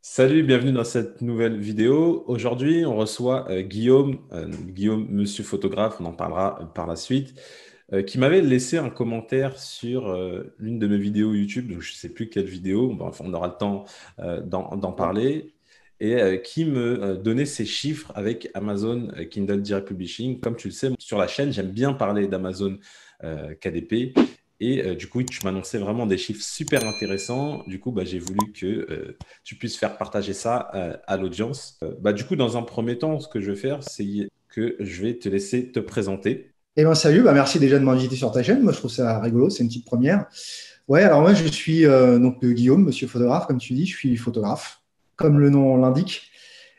Salut, bienvenue dans cette nouvelle vidéo. Aujourd'hui, on reçoit Guillaume, Guillaume, monsieur photographe, on en parlera par la suite, qui m'avait laissé un commentaire sur l'une de mes vidéos YouTube, donc je ne sais plus quelle vidéo, bon, enfin, on aura le temps d'en parler, et qui me donnait ses chiffres avec Amazon Kindle Direct Publishing. Comme tu le sais, sur la chaîne, j'aime bien parler d'Amazon KDP. Et du coup, tu m'annonçais vraiment des chiffres super intéressants. Du coup, j'ai voulu que tu puisses faire partager ça à l'audience. Du coup, dans un premier temps, ce que je vais faire, c'est que je vais te laisser te présenter. Eh ben salut, merci déjà de m'inviter sur ta chaîne. Moi, je trouve ça rigolo, c'est une petite première. Ouais, alors moi, je suis Guillaume, monsieur photographe, comme tu dis, je suis photographe, comme le nom l'indique.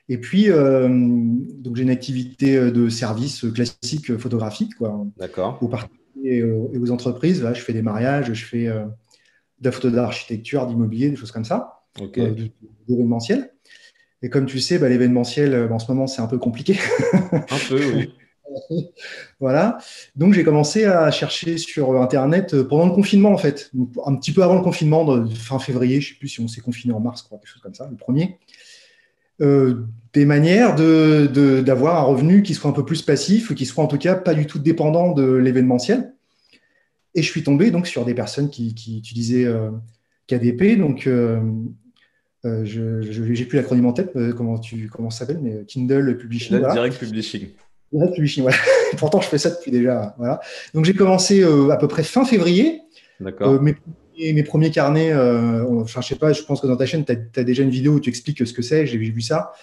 Et puis, donc j'ai une activité de service classique photographique, quoi, D'accord? aux particuliers et aux entreprises. Là, je fais des mariages, je fais de la photo d'architecture, d'immobilier, des choses comme ça, Ok. d'événementiel. Et comme tu sais, l'événementiel, en ce moment, c'est un peu compliqué. Un peu, oui. Voilà. Donc, j'ai commencé à chercher sur Internet pendant le confinement, en fait. Donc, un petit peu avant le confinement, de fin février, je ne sais plus si on s'est confiné en mars, quoi, quelque chose comme ça, le premier. Des manières d'avoir un revenu qui soit un peu plus passif, ou qui soit en tout cas pas du tout dépendant de l'événementiel. Et je suis tombé donc sur des personnes qui utilisaient KDP. Donc, j'ai plus l'acronyme en tête, comment ça s'appelle, mais Kindle Publishing, Kindle voilà. Direct Publishing. Direct Publishing, voilà. Pourtant, je fais ça depuis déjà. Voilà. Donc, j'ai commencé à peu près fin février. D'accord? Mes premiers carnets, enfin, je sais pas, je pense que dans ta chaîne, tu as déjà une vidéo où tu expliques ce que c'est. J'ai vu ça.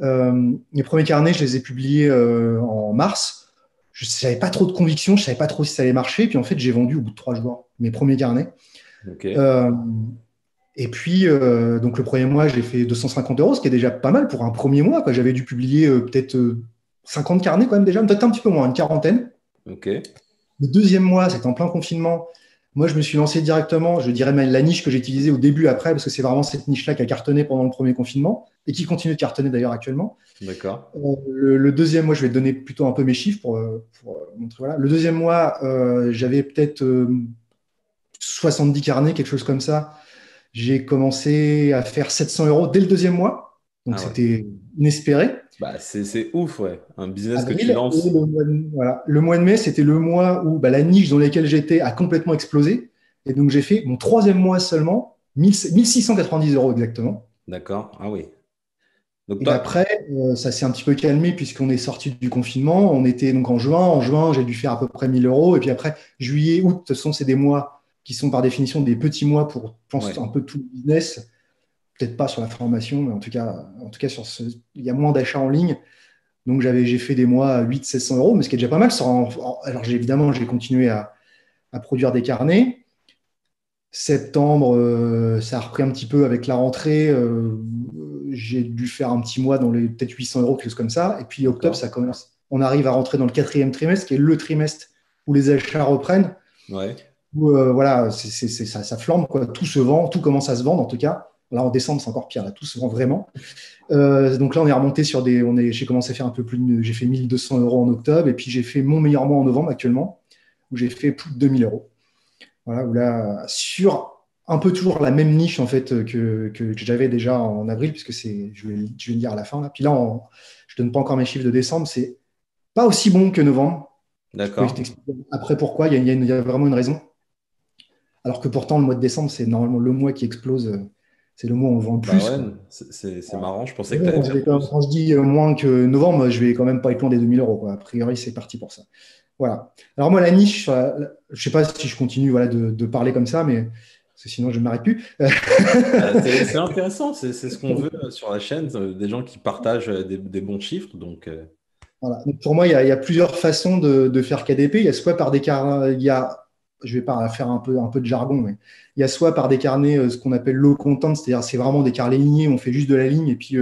Mes premiers carnets, je les ai publiés en mars. Je n'avais pas trop de conviction, je savais pas trop si ça allait marcher. Puis en fait, j'ai vendu au bout de 3 jours mes premiers carnets. Ok. Euh, et puis, donc le premier mois, j'ai fait 250 euros, ce qui est déjà pas mal pour un premier mois, quoi. J'avais dû publier peut-être 50 carnets quand même déjà, peut-être un petit peu moins, une quarantaine. Ok. Le deuxième mois, c'était en plein confinement. Moi, je me suis lancé directement, je dirais même la niche que j'ai utilisée au début, après, parce que c'est vraiment cette niche-là qui a cartonné pendant le premier confinement et qui continue de cartonner d'ailleurs actuellement. D'accord. Le deuxième mois, je vais te donner plutôt un peu mes chiffres pour montrer. Voilà. Le deuxième mois, j'avais peut-être 70 carnets, quelque chose comme ça. J'ai commencé à faire 700 euros dès le deuxième mois, donc Ah ouais. c'était inespéré. C'est ouf, ouais. Un business que tu Avril. Et lances. voilà. Le mois de mai, c'était le mois où la niche dans laquelle j'étais a complètement explosé. Et donc, j'ai fait mon troisième mois seulement, 1690 euros exactement. D'accord? Ah oui. Donc Et toi, après, ça s'est un petit peu calmé puisqu'on est sorti du confinement. On était donc en juin. En juin, j'ai dû faire à peu près 1000 euros. Et puis après, juillet, août, ce sont c'est des mois qui sont par définition des petits mois pour, je pense, ouais. un peu tout le business. Peut-être pas sur la formation, mais en tout cas il y a moins d'achats en ligne. Donc j'ai fait des mois à 800-700 euros, mais ce qui est déjà pas mal. Alors évidemment, j'ai continué à produire des carnets. Septembre, ça a repris un petit peu avec la rentrée. J'ai dû faire un petit mois dans les peut-être 800 euros, quelque chose comme ça. Et puis octobre, D'accord? ça commence. On arrive à rentrer dans le quatrième trimestre, qui est le trimestre où les achats reprennent. Ouais. Où, voilà, ça flambe, quoi. Tout se vend, tout commence à se vendre en tout cas. Là, en décembre, c'est encore pire. Là, tout se vend vraiment. Donc là, on est remonté sur j'ai commencé à faire un peu plus j'ai fait 1200 euros en octobre et puis j'ai fait mon meilleur mois en novembre actuellement où j'ai fait plus de 2000 euros. Voilà, où là, sur un peu toujours la même niche en fait que j'avais déjà en avril, puisque je vais le dire à la fin là. Puis là, je donne pas encore mes chiffres de décembre, c'est pas aussi bon que novembre. Je peux D'accord. t'expliquer après pourquoi. Il y a vraiment une raison. Alors que pourtant, le mois de décembre, c'est normalement le mois qui explose. C'est le mois où on vend le Bah plus, ouais, quoi. c'est marrant. Je pensais Mais que tu allais bon, dire plus. quand je dis moins que novembre, je vais quand même pas être loin des 2000 euros, quoi. A priori, c'est parti pour ça. Voilà. Alors moi, la niche, je sais pas si je continue voilà, de parler comme ça, mais parce que sinon, je ne m'arrête plus. C'est intéressant, c'est ce qu'on veut sur la chaîne, des gens qui partagent des bons chiffres. Donc, Voilà. Donc, pour moi, il y a plusieurs façons de faire KDP. Il y a soit par des carnets, je vais pas faire un peu de jargon, mais il y a soit par des carnets, ce qu'on appelle low content, c'est-à-dire c'est vraiment des carnets lignés, on fait juste de la ligne et puis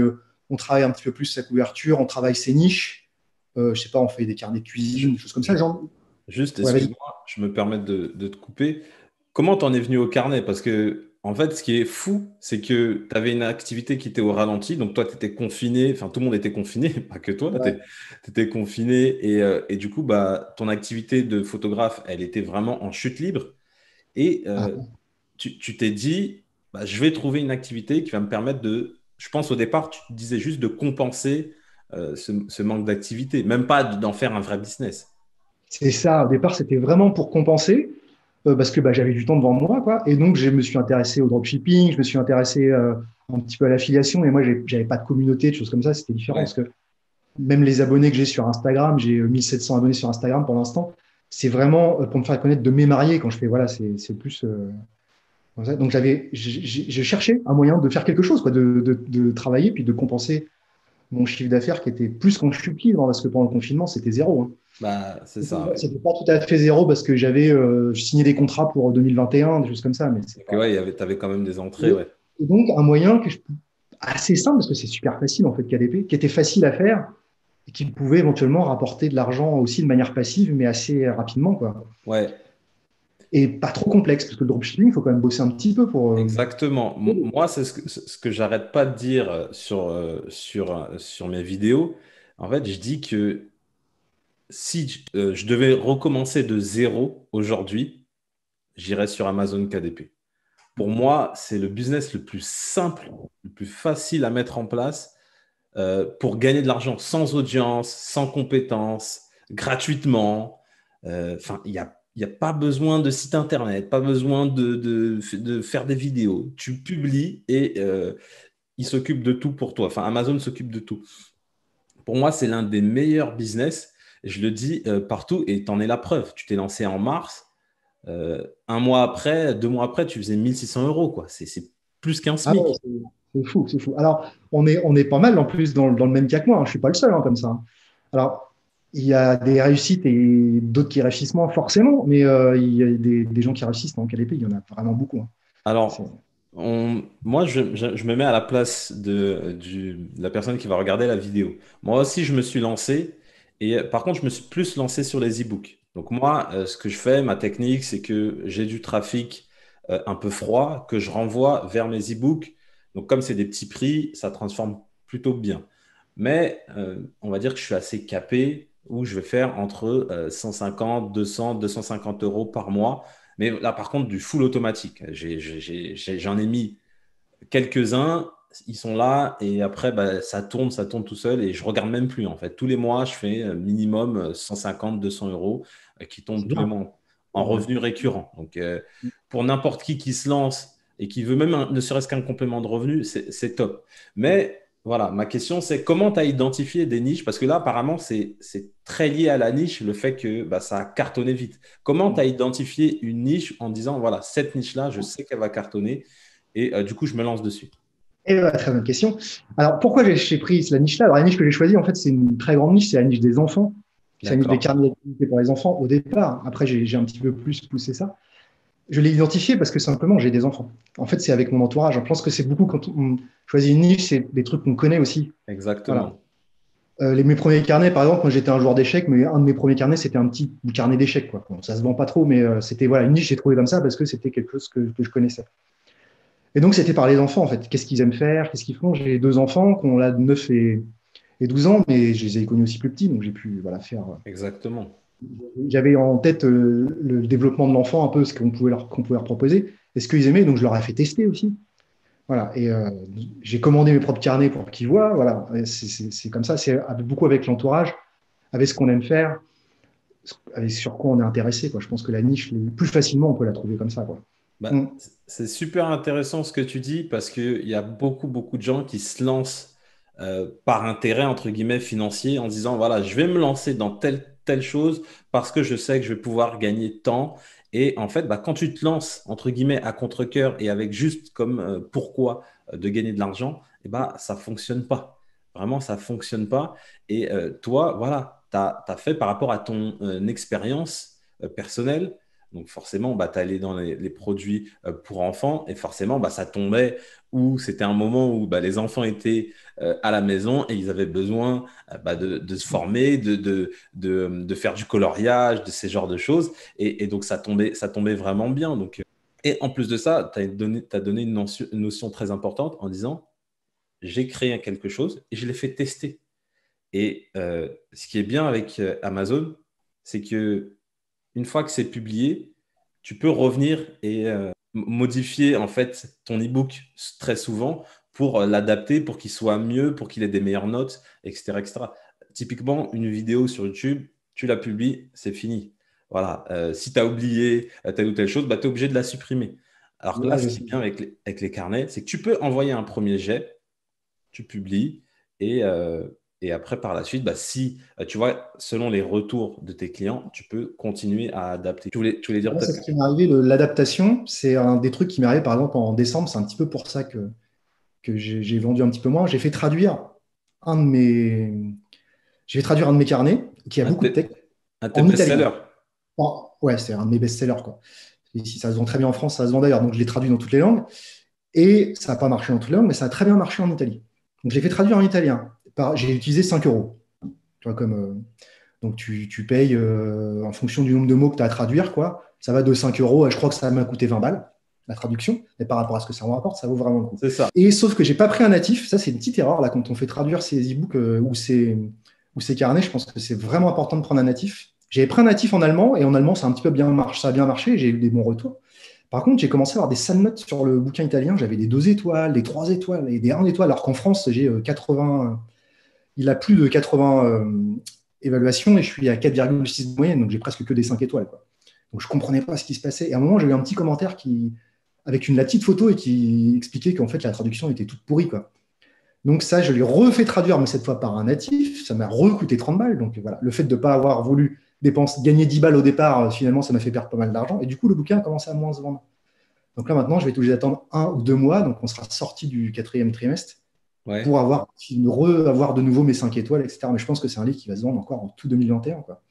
on travaille un petit peu plus sa couverture, on travaille ses niches. Je sais pas, on fait des carnets de je- cuisine, des choses comme ça. je- Genre, juste, ouais, vas-y. excuse-moi, je me permets de te couper. Comment t'en es venu au carnet? Parce que, en fait, ce qui est fou, c'est que tu avais une activité qui était au ralenti. Donc, toi, tu étais confiné. Enfin, tout le monde était confiné, pas que toi. Tu Ouais. étais confiné. Et du coup, ton activité de photographe, elle était vraiment en chute libre. Et Ah, tu t'es dit, je vais trouver une activité qui va me permettre de je pense au départ, tu disais juste de compenser ce manque d'activité, même pas d'en faire un vrai business. C'est ça, au départ, c'était vraiment pour compenser, parce que bah, j'avais du temps devant moi, quoi. Et donc, je me suis intéressé au dropshipping, je me suis intéressé un petit peu à l'affiliation, et moi, j'avais pas de communauté, de choses comme ça, c'était différent, parce Ouais. que même les abonnés que j'ai sur Instagram, j'ai 1700 abonnés sur Instagram pour l'instant, c'est vraiment pour me faire connaître de mes mariés quand je fais, voilà, c'est plus comme ça. Donc, j'ai cherché un moyen de faire quelque chose, quoi, de travailler, puis de compenser mon chiffre d'affaires qui était plus quand je suis petit, parce que pendant le confinement, c'était zéro, hein. Bah, c'est ça, ouais. C'était pas tout à fait zéro parce que je signais des contrats pour 2021, des choses comme ça, mais c'est Donc, pas. ouais, tu avais quand même des entrées, Et, ouais. et donc, un moyen assez simple, parce que c'est super facile en fait, KDP, qui était facile à faire et qui pouvait éventuellement rapporter de l'argent aussi de manière passive, mais assez rapidement, quoi. Ouais, Et pas trop complexe, parce que le dropshipping, il faut quand même bosser un petit peu pour. exactement. Moi, c'est ce que j'arrête pas de dire sur mes vidéos. En fait, je dis que si je devais recommencer de zéro aujourd'hui, j'irais sur Amazon KDP. Pour moi, c'est le business le plus simple, le plus facile à mettre en place pour gagner de l'argent sans audience, sans compétences, gratuitement. Enfin, il y a pas besoin de site internet, pas besoin de faire des vidéos. Tu publies et il s'occupe de tout pour toi. Enfin, Amazon s'occupe de tout. Pour moi, c'est l'un des meilleurs business. Je le dis partout et tu en es la preuve. Tu t'es lancé en mars. Un mois après, 2 mois après, tu faisais 1 600 euros, quoi. C'est plus qu'un Ah ouais, SMIC. c'est fou, c'est fou. Alors, on est pas mal en plus dans le même cas que moi, hein. Je suis pas le seul hein, comme ça, hein. Alors, il y a des réussites et d'autres qui réussissent moins, forcément, mais il y a des gens qui réussissent dans KDP, il y en a vraiment beaucoup, hein. C'est- Alors, moi, je me mets à la place de la personne qui va regarder la vidéo. Moi aussi, je me suis lancé. Et par contre, je me suis plus lancé sur les e-books. Donc moi, ce que je fais, ma technique, c'est que j'ai du trafic un peu froid que je renvoie vers mes e-books. Donc comme c'est des petits prix, ça transforme plutôt bien. Mais on va dire que je suis assez capé où je vais faire entre 150, 200, 250 euros par mois. Mais là, par contre, du full automatique. J'en ai mis quelques-uns, ils sont là, et après, bah, ça tourne tout seul, et je regarde même plus, en fait. Tous les mois, je fais minimum 150, 200 euros qui tombent c'est tous les bien. mois en revenus récurrents. Donc, pour n'importe qui se lance et qui veut même ne serait-ce qu'un complément de revenu, c'est top. Mais voilà, ma question, c'est comment tu as identifié des niches? Parce que là, apparemment, c'est très lié à la niche, le fait que bah, ça a cartonné vite. Comment tu as identifié une niche en disant, voilà, cette niche-là, je sais qu'elle va cartonner, et du coup, je me lance dessus. Très bonne question. Alors, pourquoi j'ai pris la niche-là? Alors, la niche que j'ai choisie, en fait, c'est une très grande niche, c'est la niche des enfants. C'est la niche des D'accord. carnets d'activité pour les enfants au départ. Après, j'ai un petit peu plus poussé ça. Je l'ai identifié parce que simplement, j'ai des enfants. En fait, c'est avec mon entourage. Je pense que c'est beaucoup quand on choisit une niche, c'est des trucs qu'on connaît aussi. Voilà. Exactement. Mes premiers carnets, par exemple, moi j'étais un joueur d'échecs, mais un de mes premiers carnets, c'était un petit carnet d'échecs, quoi. Bon, ça se vend pas trop, mais c'était voilà, une niche, j'ai trouvé comme ça parce que c'était quelque chose que je connaissais. Et donc, c'était par les enfants, en fait. Qu'est-ce qu'ils aiment faire? Qu'est-ce qu'ils font? J'ai deux enfants qui ont là 9 et 12 ans, mais je les ai connus aussi plus petits, donc j'ai pu voilà, faire. Exactement. J'avais en tête le développement de l'enfant, un peu ce qu'on pouvait leur proposer, et ce qu'ils aimaient, donc je leur ai fait tester aussi. Voilà, et j'ai commandé mes propres carnets pour qu'ils voient. Voilà, c'est comme ça, c'est beaucoup avec l'entourage, avec ce qu'on aime faire, avec sur quoi on est intéressé, quoi. Je pense que la niche, plus facilement, on peut la trouver comme ça, quoi. Bah, Mm. c'est super intéressant ce que tu dis parce qu'il y a beaucoup, beaucoup de gens qui se lancent par intérêt, entre guillemets, financier en disant, voilà, je vais me lancer dans telle chose parce que je sais que je vais pouvoir gagner tant. Et en fait, bah, quand tu te lances, entre guillemets, à contre-cœur et avec juste comme pourquoi de gagner de l'argent, eh bah, ça fonctionne pas. Vraiment, ça fonctionne pas. Et toi, voilà, tu as fait par rapport à ton expérience personnelle. Donc forcément, bah, tu allé dans les produits pour enfants et forcément, bah, ça tombait où c'était un moment où bah, les enfants étaient à la maison et ils avaient besoin bah, de se former, de faire du coloriage, de ces genres de choses. Et donc, ça tombait vraiment bien. Donc, et en plus de ça, t'as donné une notion très importante en disant, j'ai créé quelque chose et je l'ai fait tester. Et ce qui est bien avec Amazon, c'est que une fois que c'est publié, tu peux revenir et modifier en fait ton e-book très souvent pour l'adapter, pour qu'il soit mieux, pour qu'il ait des meilleures notes, etc., etc. Typiquement, une vidéo sur YouTube, tu la publies, c'est fini. Voilà. Si tu as oublié telle ou telle chose, bah, tu es obligé de la supprimer. Alors que là, Ouais, ce je qui sais. est bien avec les carnets, c'est que tu peux envoyer un premier jet, tu publies, et, euh, et après, par la suite, bah, si tu vois, selon les retours de tes clients, tu peux continuer à adapter. Tu voulais dire Moi, c'est peut-être ce quelque qui chose. m'est arrivé, l'adaptation, c'est un des trucs qui m'est arrivé par exemple en décembre, c'est un petit peu pour ça que j'ai vendu un petit peu moins. Un de mes, j'ai fait traduire un de mes carnets, qui a Un de beaucoup de tes, texte, un de tes en italien. best-sellers. Ouais, c'est un de mes best-sellers, quoi. Et si ça se vend très bien en France, ça se vend d'ailleurs, donc je l'ai traduit dans toutes les langues. Et ça n'a pas marché dans toutes les langues, mais ça a très bien marché en Italie. Donc j'ai fait traduire en italien. J'ai utilisé 5 euros. Tu vois, donc tu payes en fonction du nombre de mots que tu as à traduire, quoi. Ça va de 5 euros, je crois que ça m'a coûté 20 balles, la traduction. Mais par rapport à ce que ça me rapporte, ça vaut vraiment le coup. C'est ça. Et sauf que j'ai pas pris un natif, ça c'est une petite erreur là quand on fait traduire ces e-books ou ces carnets, je pense que c'est vraiment important de prendre un natif. J'avais pris un natif en allemand et en allemand ça a un petit peu bien marché, ça a bien marché, j'ai eu des bons retours. Par contre, j'ai commencé à avoir des sales notes sur le bouquin italien. J'avais des 2 étoiles, des 3 étoiles et des 1 étoile, alors qu'en France, j'ai 80. Il a plus de 80 évaluations et je suis à 4,6 de moyenne, donc j'ai presque que des 5 étoiles, quoi. Donc je ne comprenais pas ce qui se passait. Et à un moment, j'ai eu un petit commentaire avec la petite photo et qui expliquait qu'en fait, la traduction était toute pourrie, quoi. Donc ça, je l'ai refait traduire, mais cette fois par un natif. Ça m'a recoûté 30 balles. Donc voilà, le fait de ne pas avoir voulu gagner 10 balles au départ, finalement, ça m'a fait perdre pas mal d'argent. Et du coup, le bouquin a commencé à moins se vendre. Donc là, maintenant, je vais être obligé d'attendre 1 ou 2 mois. Donc on sera sorti du quatrième trimestre Ouais. pour avoir de nouveau mes 5 étoiles, etc. Mais je pense que c'est un livre qui va se vendre encore en tout 2021, quoi.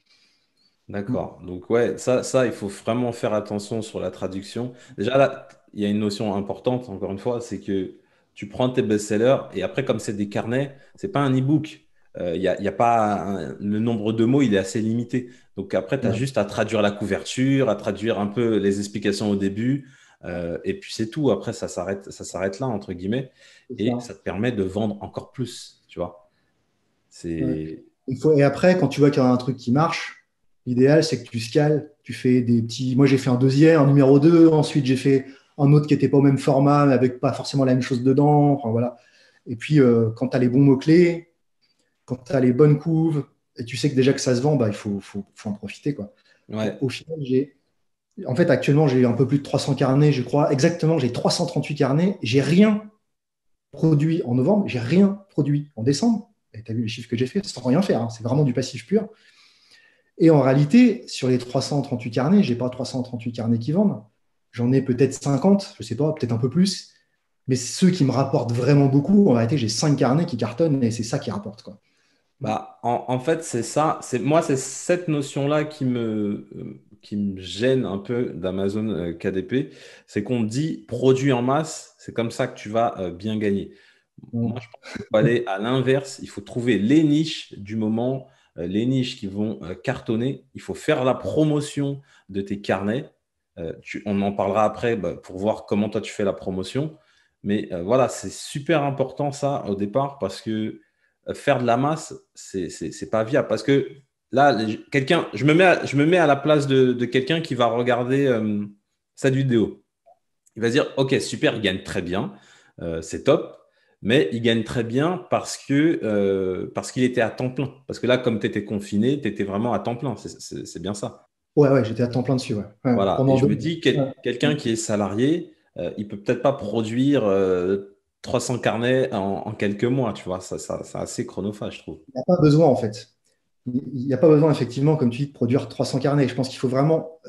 D'accord. Donc, ouais, ça, il faut vraiment faire attention sur la traduction. Déjà, là, il y a une notion importante, encore une fois, c'est que tu prends tes best-sellers et après, comme c'est des carnets, c'est pas un e-book. Il y a pas le nombre de mots, il est assez limité. Donc, après, tu as Ouais, juste à traduire la couverture, à traduire un peu les explications au début. Et puis, c'est tout. Après, ça s'arrête là, entre guillemets. c'est Et ça. ça te permet de vendre encore plus, tu vois. Ouais. C'est. Et après, quand tu vois qu'il y a un truc qui marche, l'idéal, c'est que tu scales. Tu fais des petits. Moi, j'ai fait un deuxième, un numéro 2. Ensuite, j'ai fait un autre qui n'était pas au même format, mais avec pas forcément la même chose dedans. Enfin, voilà. Et puis, quand tu as les bons mots-clés, quand tu as les bonnes couves, et tu sais que déjà que ça se vend, bah, il faut en profiter, quoi. Ouais. Au final, en fait, actuellement, j'ai un peu plus de 300 carnets, je crois. Exactement, j'ai 338 carnets. J'ai rien produit en novembre, j'ai rien produit en décembre. Et tu as vu les chiffres que j'ai fait, sans rien faire, hein. C'est vraiment du passif pur. Et en réalité, sur les 338 carnets, j'ai pas 338 carnets qui vendent. J'en ai peut-être 50, je sais pas, peut-être un peu plus. Mais ceux qui me rapportent vraiment beaucoup, en réalité, j'ai 5 carnets qui cartonnent et c'est ça qui rapporte, quoi. Bah, en fait, c'est ça. Moi, c'est cette notion-là qui me gêne un peu d'Amazon KDP. C'est qu'on dit produit en masse, c'est comme ça que tu vas bien gagner. Moi, Bon. je pense qu'il faut aller à l'inverse. Il faut trouver les niches du moment, les niches qui vont cartonner. Il faut faire la promotion de tes carnets. On en parlera après bah, pour voir comment toi tu fais la promotion. Mais voilà, c'est super important ça au départ parce que faire de la masse, c'est pas viable. Parce que là, je me mets à la place de quelqu'un qui va regarder cette vidéo. Il va se dire, OK, super, il gagne très bien, c'est top, mais il gagne très bien parce qu'il était à temps plein. Parce que là, comme tu étais confiné, tu étais vraiment à temps plein. C'est bien ça. Ouais, ouais, j'étais à temps plein dessus, ouais. Ouais, Voilà. Et pendant je deux me mois. dis, Ouais. quelqu'un qui est salarié, il peut peut-être pas produire 300 carnets en quelques mois, tu vois. C'est assez chronophage, je trouve. Il n'y a pas besoin, en fait. Il n'y a pas besoin, effectivement, comme tu dis, de produire 300 carnets. Je pense qu'il faut vraiment.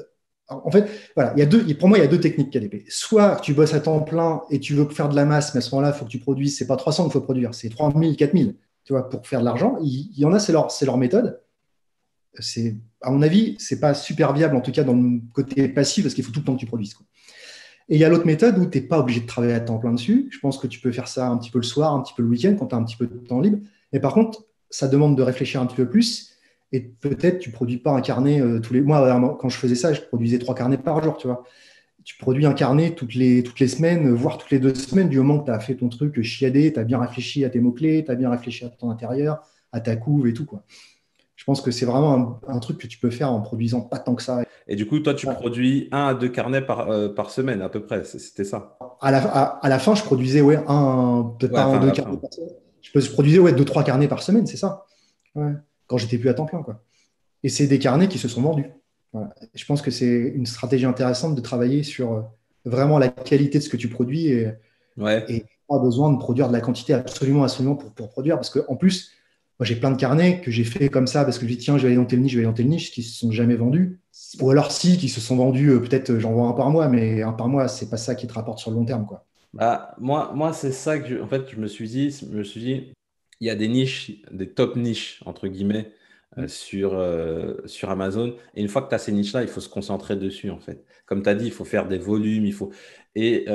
En fait, voilà, pour moi, il y a deux techniques KDP. Soit tu bosses à temps plein et tu veux faire de la masse, mais à ce moment-là, il faut que tu produises. C'est pas 300 qu'il faut produire, c'est 3000, 4000, tu vois, pour faire de l'argent. Il y en a, c'est leur méthode. À mon avis, c'est pas super viable, en tout cas dans le côté passif, parce qu'il faut tout le temps que tu produises, quoi. Et il y a l'autre méthode où tu n'es pas obligé de travailler à temps plein dessus. Je pense que tu peux faire ça un petit peu le soir, un petit peu le week-end, quand tu as un petit peu de temps libre. Mais par contre, ça demande de réfléchir un petit peu plus. Et peut-être tu ne produis pas un carnet tous les mois. Quand je faisais ça, je produisais 3 carnets par jour, tu vois. Tu produis un carnet toutes les semaines, voire toutes les 2 semaines, du moment que tu as fait ton truc chiadé, tu as bien réfléchi à tes mots-clés, tu as bien réfléchi à ton intérieur, à ta couve et tout, quoi. Je pense que c'est vraiment un truc que tu peux faire en produisant pas tant que ça. Et du coup, toi, tu produis 1 à 2 carnets par semaine, à peu près. C'était ça. à la fin, je produisais peut-être Ouais, pas un, enfin, à deux la carnets fin. par semaine. Je produisais deux, trois carnets par semaine, c'est ça. Ouais. Quand j'étais plus à temps plein, quoi. Et c'est des carnets qui se sont vendus. Voilà. Je pense que c'est une stratégie intéressante de travailler sur vraiment la qualité de ce que tu produis Ouais. et pas besoin de produire de la quantité absolument, absolument pour produire. Parce qu'en plus, moi, j'ai plein de carnets que j'ai fait comme ça parce que je dis, tiens, je vais aller dans telle niche, je vais aller dans telle niche, qui ne se sont jamais vendus. Ou alors, si, qui se sont vendus, peut-être j'en vends un par mois, mais un par mois, c'est pas ça qui te rapporte sur le long terme, quoi. Bah, moi c'est ça que en fait, je me suis dit, il y a des niches, des top niches, entre guillemets, sur Amazon. Et une fois que tu as ces niches-là, il faut se concentrer dessus, en fait. Comme tu as dit, il faut faire des volumes, il faut. Et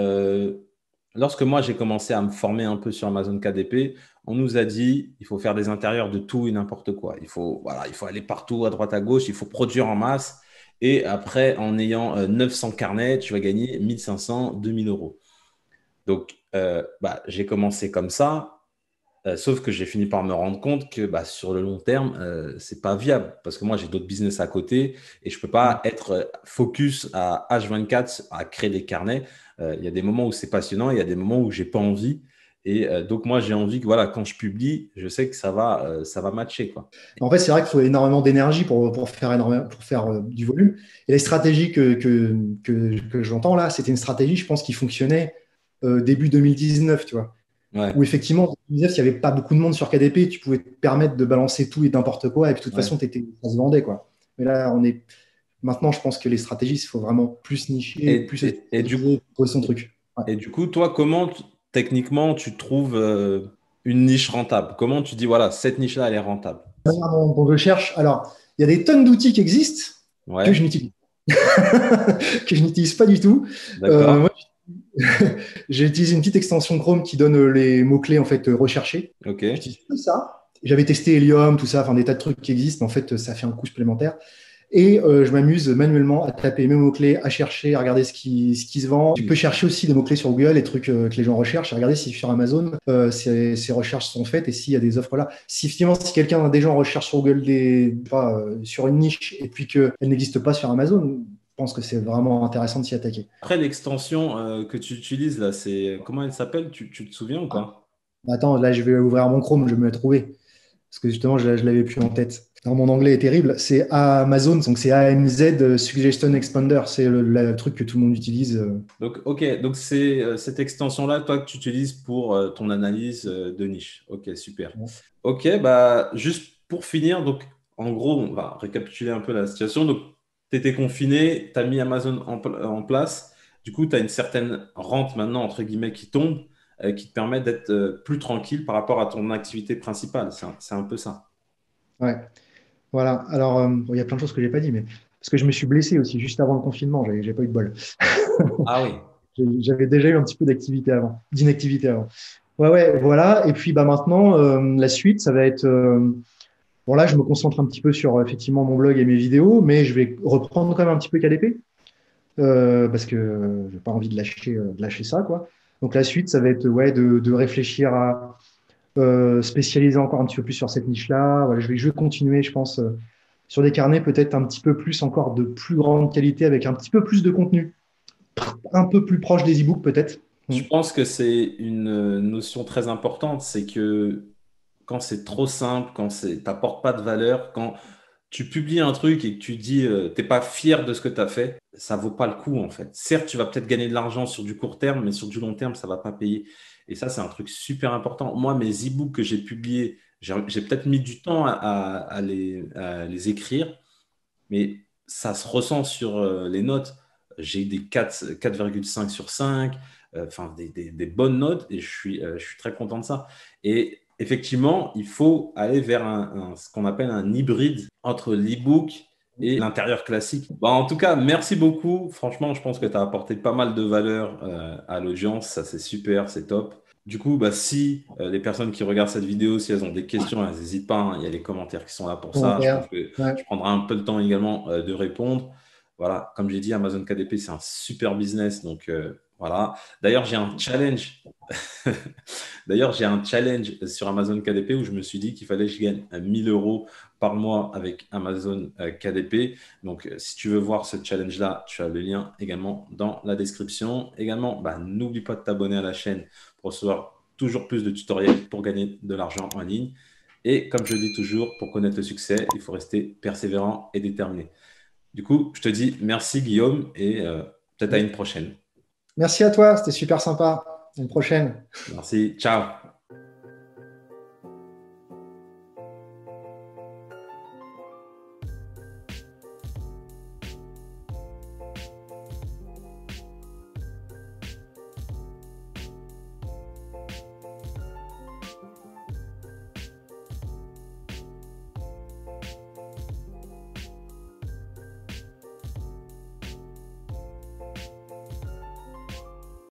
lorsque moi, j'ai commencé à me former un peu sur Amazon KDP, on nous a dit, il faut faire des intérieurs de tout et n'importe quoi. Voilà, il faut aller partout, à droite, à gauche, il faut produire en masse. Et après, en ayant 900 carnets, tu vas gagner 1500, 2000 euros. Donc, bah, j'ai commencé comme ça, sauf que j'ai fini par me rendre compte que bah, sur le long terme, c'est pas viable parce que moi, j'ai d'autres business à côté et je peux pas être focus à H24 à créer des carnets. Il y a des moments où c'est passionnant, il y a des moments où j'ai pas envie. Et donc, moi, j'ai envie que voilà, quand je publie, je sais que ça va matcher, quoi. En fait, c'est vrai qu'il faut énormément d'énergie pour faire du volume. Et les stratégies que j'entends là, c'était une stratégie, je pense, qui fonctionnait début 2019, tu vois. Ouais, Où effectivement, en 2019, il n'y avait pas beaucoup de monde sur KDP, tu pouvais te permettre de balancer tout et n'importe quoi, et puis de toute ouais. façon, ça se vendait, quoi. Mais là, maintenant, je pense que les stratégies, il faut vraiment plus nicher, Et, plus se et, et du spécialiser, trouver son truc. Ouais. Et du coup, toi, techniquement, tu trouves une niche rentable? Comment tu dis, voilà, cette niche-là, elle est rentable? La manière dont je cherche, alors, il y a des tonnes d'outils qui existent que je Ouais, n'utilise que je n'utilise pas du tout. d'accord. Moi, j'ai utilisé une petite extension Chrome qui donne les mots-clés en fait recherchés. Ok. J'utilise que ça. J'avais testé Helium, tout ça, enfin des tas de trucs qui existent, mais en fait, ça fait un coût supplémentaire. Et je m'amuse manuellement à taper mes mots-clés, à chercher, à regarder ce qui se vend. Tu peux chercher aussi des mots-clés sur Google, les trucs que les gens recherchent, et regarder si sur Amazon, ces recherches sont faites et s'il y a des offres là. Si effectivement, si quelqu'un, des gens recherche sur Google sur une niche et puis qu'elle n'existe pas sur Amazon, je pense que c'est vraiment intéressant de s'y attaquer. Après, l'extension que tu utilises, là, comment elle s'appelle? Tu te souviens ou pas? Attends, là, je vais ouvrir mon Chrome, je vais me la trouver. Parce que justement, je ne l'avais plus en tête. Alors, mon anglais est terrible. C'est Amazon, donc c'est AMZ Suggestion Expander. C'est le truc que tout le monde utilise. Donc, ok, donc c'est cette extension-là, toi, que tu utilises pour ton analyse de niche. Ok, super. Ok, bah, juste pour finir, donc, en gros, on va récapituler un peu la situation. Donc, tu étais confiné, tu as mis Amazon en place. Du coup, tu as une certaine rente maintenant, entre guillemets, qui tombe, qui te permet d'être plus tranquille par rapport à ton activité principale. C'est un peu ça. Ouais, voilà. Alors, bon, il y a plein de choses que j'ai pas dit, mais parce que je me suis blessé aussi juste avant le confinement, j'ai pas eu de bol. Ah oui, J'avais déjà eu un petit peu d'inactivité avant. Ouais, ouais, voilà. Et puis bah maintenant, la suite, ça va être. Bon là, je me concentre un petit peu sur effectivement mon blog et mes vidéos, mais je vais reprendre quand même un petit peu KDP. Parce que j'ai pas envie de lâcher ça, quoi. Donc la suite, ça va être ouais, de réfléchir à spécialiser encore un petit peu plus sur cette niche-là. Voilà, je vais continuer, je pense, sur des carnets peut-être un petit peu plus encore de plus grande qualité avec un petit peu plus de contenu, un peu plus proche des e-books peut-être. Mm. je pense que c'est une notion très importante, c'est que quand c'est trop simple, quand t'apportes pas de valeur, quand tu publies un truc et que tu dis t'es pas fier de ce que tu as fait, ça vaut pas le coup en fait. Certes, tu vas peut-être gagner de l'argent sur du court terme, mais sur du long terme, ça va pas payer. Et ça, c'est un truc super important. Moi, mes e-books que j'ai publiés, j'ai peut-être mis du temps à les écrire, mais ça se ressent sur les notes. J'ai eu des 4,5 sur 5, enfin des bonnes notes et je suis très content de ça. Et effectivement, il faut aller vers ce qu'on appelle un hybride entre l'e-book et l'intérieur classique. Bah, en tout cas, merci beaucoup. Franchement, je pense que tu as apporté pas mal de valeur à l'audience. Ça, c'est super, c'est top. Du coup, bah, si les personnes qui regardent cette vidéo, si elles ont des questions, elles n'hésitent pas, hein. Il y a les commentaires qui sont là pour ça. Je pense Commentaire. que Ouais. je prendrai un peu le temps également de répondre. Voilà, comme j'ai dit, Amazon KDP, c'est un super business. Donc, voilà. Voilà. D'ailleurs, j'ai un challenge. D'ailleurs, j'ai un challenge sur Amazon KDP où je me suis dit qu'il fallait que je gagne 1000 euros par mois avec Amazon KDP. Donc, si tu veux voir ce challenge-là, tu as le lien également dans la description. Également, bah, n'oublie pas de t'abonner à la chaîne pour recevoir toujours plus de tutoriels pour gagner de l'argent en ligne. Et comme je dis toujours, pour connaître le succès, il faut rester persévérant et déterminé. Du coup, je te dis merci Guillaume et peut-être à une prochaine. Merci à toi, c'était super sympa. À une prochaine. Merci, ciao.